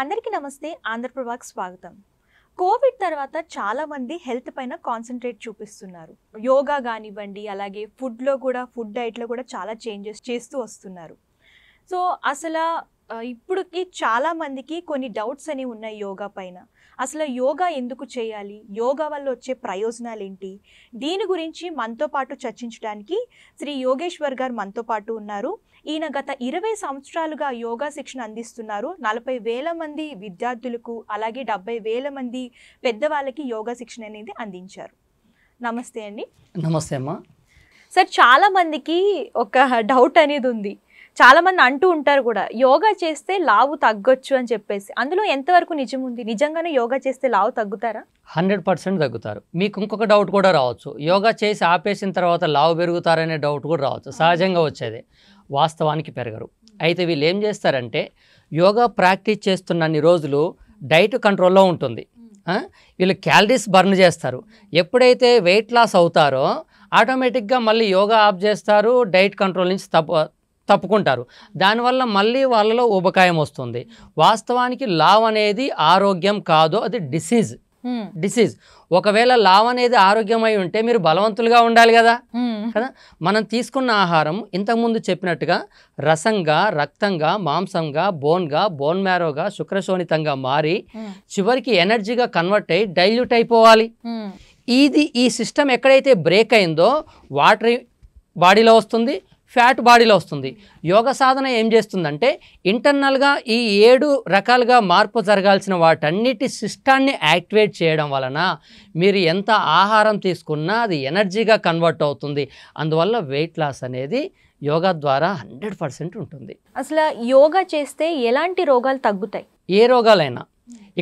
అందరికీ నమస్తే. ఆంధ్రప్రభకి స్వాగతం. కోవిడ్ తర్వాత చాలా మంది హెల్త్ పైన కాన్సంట్రేట్ చూపిస్తున్నారు. యోగా కానివ్వండి, అలాగే ఫుడ్ డైట్లో కూడా చాలా చేంజెస్ చేస్తూ వస్తున్నారు. సో అసలు ఇప్పుడుకి చాలా మందికి కొన్ని డౌట్స్ అనేవి ఉన్నాయి యోగా పైన. అసలు యోగా ఎందుకు చేయాలి, యోగా వల్ల వచ్చే ప్రయోజనాలు ఏంటి, దీని గురించి మనతో పాటు చర్చించడానికి శ్రీ యోగేశ్వర్ గారు మనతో పాటు ఉన్నారు. ఈయన గత 20 సంవత్సరాలుగా యోగా శిక్షణ అందిస్తున్నారు. 40,000 మంది విద్యార్థులకు, అలాగే 70,000 మంది పెద్దవాళ్ళకి యోగా శిక్షణ అనేది అందించారు. నమస్తే అండి. నమస్తే అమ్మా. సార్, చాలా మందికి ఒక డౌట్ అనేది ఉంది. చాలా మంది అంటూ ఉంటారు కూడా, యోగా చేస్తే లావు తగ్గొచ్చు అని చెప్పేసి. అందులో ఎంతవరకు నిజం ఉంది? నిజంగానే యోగా చేస్తే లావు తగ్గుతారా? 100% తగ్గుతారు. మీకు ఇంకొక డౌట్ కూడా రావచ్చు, యోగా చేసి ఆపేసిన తర్వాత లావు పెరుగుతారనే డౌట్ కూడా రావచ్చు. సహజంగా వచ్చేది. వాస్తవానికి పెరగరు. అయితే వీళ్ళు ఏం చేస్తారంటే, యోగా ప్రాక్టీస్ చేస్తున్నన్ని రోజులు డైట్ కంట్రోల్లో ఉంటుంది. వీళ్ళు క్యాలరీస్ బర్న్ చేస్తారు. ఎప్పుడైతే వెయిట్ లాస్ అవుతారో ఆటోమేటిక్గా మళ్ళీ యోగా ఆఫ్ చేస్తారు, డైట్ కంట్రోల్ నుంచి తప్పుకుంటారు. దానివల్ల మళ్ళీ వాళ్ళలో ఊబకాయం వస్తుంది. వాస్తవానికి లావ్ అనేది ఆరోగ్యం కాదు, అది డిసీజ్. ఒకవేళ లావ్ అనేది ఆరోగ్యమై ఉంటే మీరు బలవంతులుగా ఉండాలి కదా. మనం తీసుకున్న ఆహారం ఇంతకుముందు చెప్పినట్టుగా రసంగా, రక్తంగా, మాంసంగా, బోన్ మ్యారోగా, శుక్రశోణితంగా మారి చివరికి ఎనర్జీగా కన్వర్ట్ అయ్యి డైల్యూట్ అయిపోవాలి. ఈ సిస్టమ్ ఎక్కడైతే బ్రేక్ అయిందో వాటర్ బాడీలో వస్తుంది, ఫ్యాట్ బాడీలో వస్తుంది. యోగ సాధన ఏం చేస్తుందంటే, ఇంటర్నల్గా ఈ 7 రకాలుగా మార్పు జరగాల్సిన వాటన్నిటి సిస్టాన్ని యాక్టివేట్ చేయడం వలన మీరు ఎంత ఆహారం తీసుకున్నా అది ఎనర్జీగా కన్వర్ట్ అవుతుంది. అందువల్ల వెయిట్ లాస్ అనేది యోగా ద్వారా 100% ఉంటుంది. అసలు యోగా చేస్తే ఎలాంటి రోగాలు తగ్గుతాయి? ఏ రోగాలైనా.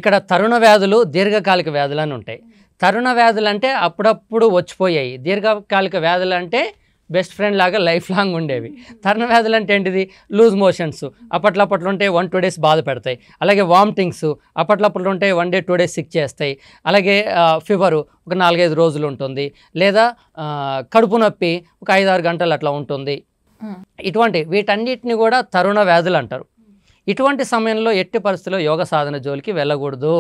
ఇక్కడ తరుణ వ్యాధులు, దీర్ఘకాలిక వ్యాధులు అని ఉంటాయి. తరుణ వ్యాధులు అంటే అప్పుడప్పుడు వచ్చిపోయాయి. దీర్ఘకాలిక వ్యాధులు అంటే బెస్ట్ ఫ్రెండ్ లాగా లైఫ్ లాంగ్ ఉండేవి. తరుణ వ్యాధులు అంటే ఏంటిది? లూజ్ మోషన్స్ అప్పట్లో ఉంటే 1-2 days బాధ పెడతాయి. అలాగే వామిటింగ్స్ అప్పట్లో ఉంటే 1 day 2 days సిక్ చేస్తాయి. అలాగే ఫీవరు ఒక 4-5 రోజులు ఉంటుంది. లేదా కడుపు నొప్పి ఒక 5-6 గంటలు అట్లా ఉంటుంది. వీటన్నిటిని కూడా తరుణ వ్యాధులు అంటారు. ఇటువంటి సమయంలో ఎట్టి పరిస్థితుల్లో యోగ సాధన జోలికి వెళ్ళకూడదు.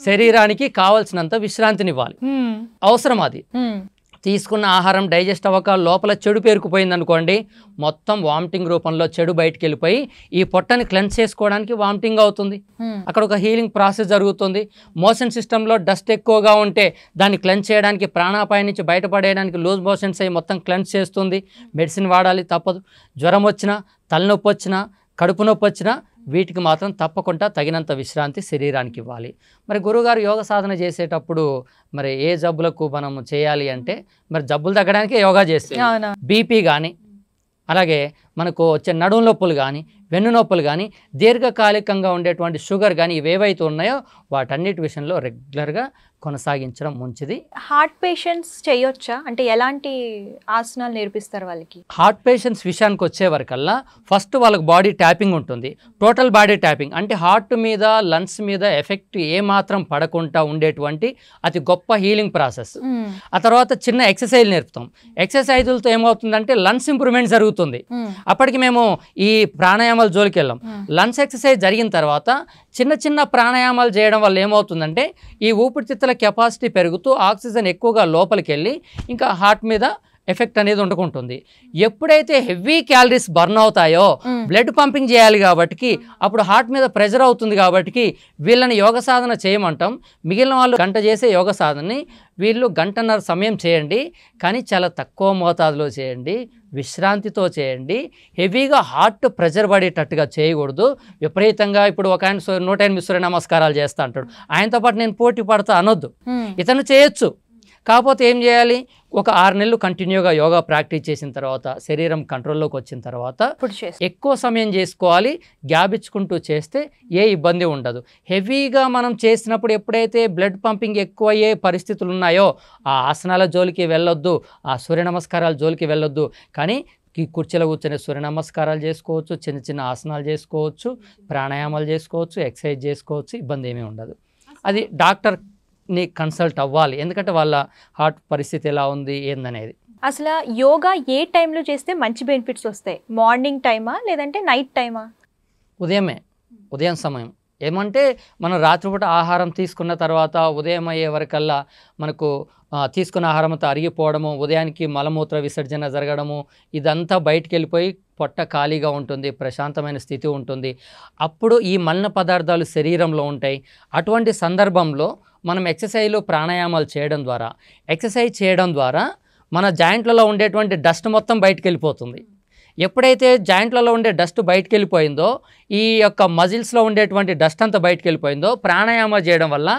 శరీరానికి కావాల్సినంత విశ్రాంతినివ్వాలి. అవసరం అది. తీసుకున్న ఆహారం డైజెస్ట్ అవ్వక లోపల చెడు పేరుకుపోయింది అనుకోండి, మొత్తం వామిటింగ్ రూపంలో చెడు బయటికి వెళ్ళిపోయి ఈ పొట్టని క్లెన్స్ చేసుకోవడానికి వామిటింగ్ అవుతుంది. అక్కడ ఒక హీలింగ్ ప్రాసెస్ జరుగుతుంది. మోషన్ సిస్టంలో డస్ట్ ఎక్కువగా ఉంటే దాన్ని క్లెన్స్ చేయడానికి, ప్రాణాపాయం నుంచి బయటపడేయడానికి లూజ్ మోషన్స్ అయ్యి మొత్తం క్లెన్స్ చేస్తుంది. మెడిసిన్ వాడాలి, తప్పదు. జ్వరం వచ్చినా, తలనొప్పి వచ్చినా, కడుపు నొప్పి వచ్చినా వీటికి మాత్రం తప్పకుండా తగినంత విశ్రాంతి శరీరానికి ఇవ్వాలి. మరి గురువుగారు యోగ సాధన చేసేటప్పుడు మరి ఏ జబ్బులకు మనం చేయాలి అంటే, మరి జబ్బులు తగ్గడానికి యోగా చేస్తే బీపీ కానీ, అలాగే మనకు వచ్చే నడుము నొప్పులు కానీ, వెన్ను నొప్పులు కానీ, దీర్ఘకాలికంగా ఉండేటువంటి షుగర్ కానీ, ఇవేవైతే ఉన్నాయో వాటన్నిటి విషయంలో రెగ్యులర్గా కొనసాగించడం మంచిది. హార్ట్ పేషెంట్స్ చేయొచ్చా? అంటే ఎలాంటి ఆసనాలు నేర్పిస్తారు వాళ్ళకి? హార్ట్ పేషెంట్స్ విషయానికి వచ్చే వరకల్లా ఫస్ట్ వాళ్ళకి బాడీ ట్యాపింగ్ ఉంటుంది. టోటల్ బాడీ ట్యాపింగ్ అంటే హార్ట్ మీద, లంగ్స్ మీద ఎఫెక్ట్ ఏమాత్రం పడకుండా ఉండేటువంటి అతి గొప్ప హీలింగ్ ప్రాసెస్. ఆ తర్వాత చిన్న ఎక్సర్సైజ్ నేర్పుతాం. ఎక్సర్సైజులతో ఏమవుతుందంటే లంగ్స్ ఇంప్రూవ్మెంట్ జరుగుతుంది. అప్పటికి మేము ఈ ప్రాణాయామాల జోలికి వెళ్ళాం. లంగ్స్ ఎక్సర్సైజ్ జరిగిన తర్వాత చిన్న చిన్న ప్రాణాయామాలు చేయడం వల్ల ఏమవుతుందంటే, ఈ ఊపిరితిత్తుల కెపాసిటీ పెరుగుతూ ఆక్సిజన్ ఎక్కువగా లోపలికి వెళ్ళి ఇంకా హార్ట్ మీద ఎఫెక్ట్ అనేది ఉండకుంటుంది. ఎప్పుడైతే హెవీ క్యాలరీస్ బర్న్ అవుతాయో బ్లడ్ పంపింగ్ చేయాలి కాబట్టి అప్పుడు హార్ట్ మీద ప్రెషర్ అవుతుంది. కాబట్టి వీళ్ళని యోగ సాధన చేయమంటాం. మిగిలిన వాళ్ళు గంట చేసే యోగ సాధనని వీళ్ళు 1.5 గంటల సమయం చేయండి, కానీ చాలా తక్కువ మోతాదులో చేయండి, విశ్రాంతితో చేయండి. హెవీగా హార్ట్ ప్రెషర్ పడేటట్టుగా చేయకూడదు. విపరీతంగా ఇప్పుడు ఒక ఆయన 108 సూర్య నమస్కారాలు చేస్తా అంటాడు, ఆయనతో పాటు నేను పోటీ పడతా అనొద్దు. ఇతను చేయొచ్చు. కాకపోతే ఏం చేయాలి, ఒక 6 నెలలు కంటిన్యూగా యోగా ప్రాక్టీస్ చేసిన తర్వాత, శరీరం కంట్రోల్లోకి వచ్చిన తర్వాత ఎక్కువ సమయం చేసుకోవాలి. గ్యాప్ ఇచ్చుకుంటూ చేస్తే ఏ ఇబ్బంది ఉండదు. హెవీగా మనం చేసినప్పుడు ఎప్పుడైతే బ్లడ్ పంపింగ్ ఎక్కువ అయ్యే పరిస్థితులు ఉన్నాయో ఆ ఆసనాల జోలికి వెళ్ళొద్దు, ఆ సూర్య నమస్కారాల జోలికి వెళ్ళొద్దు. కానీ కుర్చీలో కూర్చొని సూర్య నమస్కారాలు చేసుకోవచ్చు, చిన్న చిన్న ఆసనాలు చేసుకోవచ్చు, ప్రాణాయామాలు చేసుకోవచ్చు, ఎక్సర్సైజ్ చేసుకోవచ్చు, ఇబ్బంది ఏమీ ఉండదు. అది డాక్టర్ని కన్సల్ట్ అవ్వాలి, ఎందుకంటే వాళ్ళ హార్ట్ పరిస్థితి ఎలా ఉంది ఏందనేది. అసలు యోగా ఏ టైంలో చేస్తే మంచి బెనిఫిట్స్ వస్తాయి? మార్నింగ్ టైమా లేదంటే నైట్ టైమా? ఉదయం సమయం ఏమంటే మనం రాత్రిపూట ఆహారం తీసుకున్న తర్వాత ఉదయం అయ్యే వరకల్లా మనకు తీసుకున్న ఆహారం అంతా అరిగిపోవడము, ఉదయానికి మలమూత్ర విసర్జన జరగడము, ఇదంతా బయటికి వెళ్ళిపోయి పొట్ట ఖాళీగా ఉంటుంది, ప్రశాంతమైన స్థితి ఉంటుంది. అప్పుడు ఈ మలిన పదార్థాలు శరీరంలో ఉంటాయి. అటువంటి సందర్భంలో మనం ఎక్సర్సైజ్లు ప్రాణాయామాలు చేయడం ద్వారా మన జాయింట్లలో ఉండేటువంటి డస్ట్ మొత్తం బయటికి వెళ్ళిపోతుంది. ఎప్పుడైతే జాయింట్లలో ఉండే డస్ట్ బయటికి వెళ్ళిపోయిందో, ఈ యొక్క మజిల్స్లో ఉండేటువంటి డస్ట్ అంతా బయటికి వెళ్ళిపోయిందో, ప్రాణాయామం చేయడం వల్ల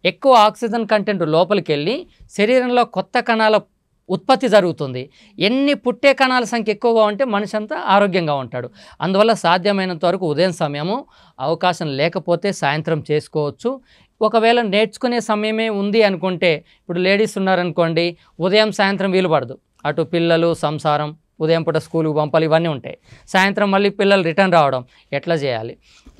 ఎక్కువ ఆక్సిజన్ కంటెంట్ లోపలికి వెళ్ళి శరీరంలో కొత్త కణాల ఉత్పత్తి జరుగుతుంది. ఎన్ని పుట్టే కణాల సంఖ్య ఎక్కువగా ఉంటే మనిషి అంతా ఆరోగ్యంగా ఉంటాడు. అందువల్ల సాధ్యమైనంత వరకు ఉదయం సమయము, అవకాశం లేకపోతే సాయంత్రం చేసుకోవచ్చు. ఒకవేళ నేర్చుకునే సమయమే ఉంది అనుకుంటే, ఇప్పుడు లేడీస్ ఉన్నారనుకోండి, ఉదయం సాయంత్రం వీలు పడదు. అటు పిల్లలు, సంసారం, ఉదయం పూట స్కూల్కి పంపాలి, ఇవన్నీ ఉంటాయి. సాయంత్రం మళ్ళీ పిల్లలు రిటర్న్ రావడం, ఎట్లా చేయాలి?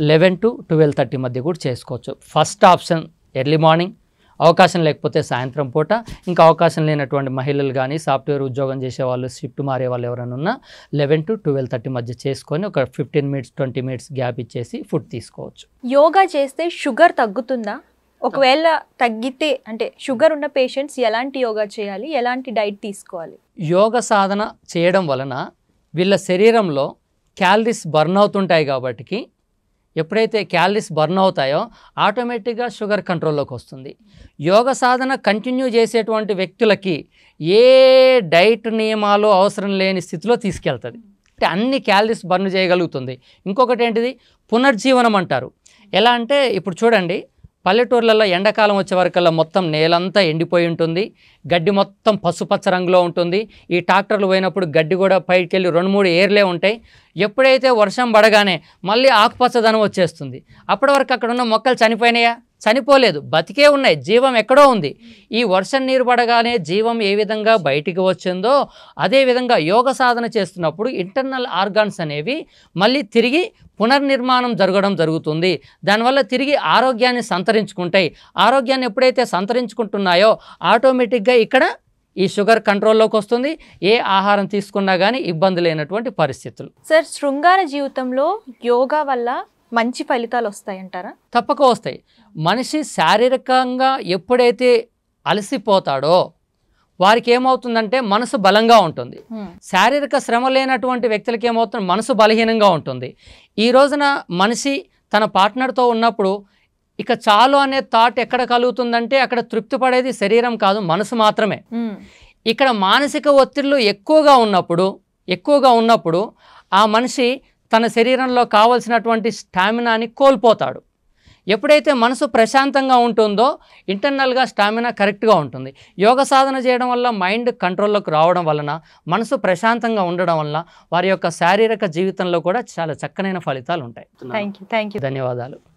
11 to 12:30 మధ్య కూడా చేసుకోవచ్చు. ఫస్ట్ ఆప్షన్ ఎర్లీ మార్నింగ్, అవకాశం లేకపోతే సాయంత్రం పూట. ఇంకా అవకాశం లేనటువంటి మహిళలు కానీ, సాఫ్ట్వేర్ ఉద్యోగం చేసేవాళ్ళు, షిఫ్ట్ మారే వాళ్ళు ఎవరైనా ఉన్నా 11 to 12:30 మధ్య చేసుకొని ఒక 15 minutes 20 minutes గ్యాప్ ఇచ్చేసి ఫుడ్ తీసుకోవచ్చు. యోగా చేస్తే షుగర్ తగ్గుతుందా? ఒకవేళ తగ్గితే అంటే షుగర్ ఉన్న పేషెంట్స్ ఎలాంటి యోగా చేయాలి, ఎలాంటి డైట్ తీసుకోవాలి? యోగ సాధన చేయడం వలన వీళ్ళ శరీరంలో క్యాలరీస్ బర్న్ అవుతుంటాయి. కాబట్టి ఎప్పుడైతే క్యాలరీస్ బర్న్ అవుతాయో ఆటోమేటిక్గా షుగర్ కంట్రోల్లోకి వస్తుంది. యోగ సాధన కంటిన్యూ చేసేటువంటి వ్యక్తులకి ఏ డైట్ నియమాలు అవసరం లేని స్థితిలో తీసుకెళ్తుంది. అంటే అన్ని క్యాలరీస్ బర్న్ చేయగలుగుతుంది. ఇంకొకటి ఏంటిది, పునర్జీవనం అంటారు. ఎలా అంటే ఇప్పుడు చూడండి, పల్లెటూర్లలో ఎండాకాలం వచ్చే వరకల్లా మొత్తం నేలంతా ఎండిపోయి ఉంటుంది, గడ్డి మొత్తం పసుపచ్చ రంగులో ఉంటుంది. ఈ ట్రాక్టర్లు పోయినప్పుడు గడ్డి కూడా పైకి వెళ్ళి 2-3 ఏర్లే ఉంటాయి. ఎప్పుడైతే వర్షం పడగానే మళ్ళీ ఆకుపచ్చదనం వచ్చేస్తుంది. అప్పటి వరకు అక్కడ ఉన్న మొక్కలు చనిపోయినాయా? చనిపోలేదు, బతికే ఉన్నాయి, జీవం ఎక్కడో ఉంది. ఈ వర్షం నీరు పడగానే జీవం ఏ విధంగా బయటికి వచ్చిందో అదేవిధంగా యోగ సాధన చేస్తున్నప్పుడు ఇంటర్నల్ ఆర్గాన్స్ అనేవి మళ్ళీ తిరిగి పునర్నిర్మాణం జరుగుతుంది. దానివల్ల తిరిగి ఆరోగ్యాన్ని సంతరించుకుంటాయి. ఆరోగ్యాన్ని ఎప్పుడైతే సంతరించుకుంటున్నాయో ఆటోమేటిక్గా ఇక్కడ ఈ షుగర్ కంట్రోల్లోకి వస్తుంది. ఏ ఆహారం తీసుకున్నా కానీ ఇబ్బంది లేనటువంటి పరిస్థితులు. సార్, శృంగార జీవితంలో యోగా వల్ల మంచి ఫలితాలు వస్తాయంటారా? తప్పక వస్తాయి. మనిషి శారీరకంగా ఎప్పుడైతే అలసిపోతాడో వారికి ఏమవుతుందంటే మనసు బలంగా ఉంటుంది. శారీరక శ్రమ లేనటువంటి వ్యక్తులకి ఏమవుతుంది, మనసు బలహీనంగా ఉంటుంది. ఈ రోజున మనిషి తన పార్ట్నర్తో ఉన్నప్పుడు ఇక చాలు అనే థాట్ ఎక్కడ కలుగుతుందంటే అక్కడ తృప్తి పడేది శరీరం కాదు, మనసు మాత్రమే. ఇక్కడ మానసిక ఒత్తిళ్లు ఎక్కువగా ఉన్నప్పుడు ఆ మనిషి తన శరీరంలో కావలసినటువంటి స్టామినాని కోల్పోతాడు. ఎప్పుడైతే మనసు ప్రశాంతంగా ఉంటుందో ఇంటర్నల్గా స్టామినా కరెక్ట్గా ఉంటుంది. యోగ సాధన చేయడం వల్ల మైండ్ కంట్రోల్లోకి రావడం వలన, మనసు ప్రశాంతంగా ఉండడం వలన వారి యొక్క శారీరక జీవితంలో కూడా చాలా చక్కనైన ఫలితాలు ఉంటాయి. Thank you. ధన్యవాదాలు.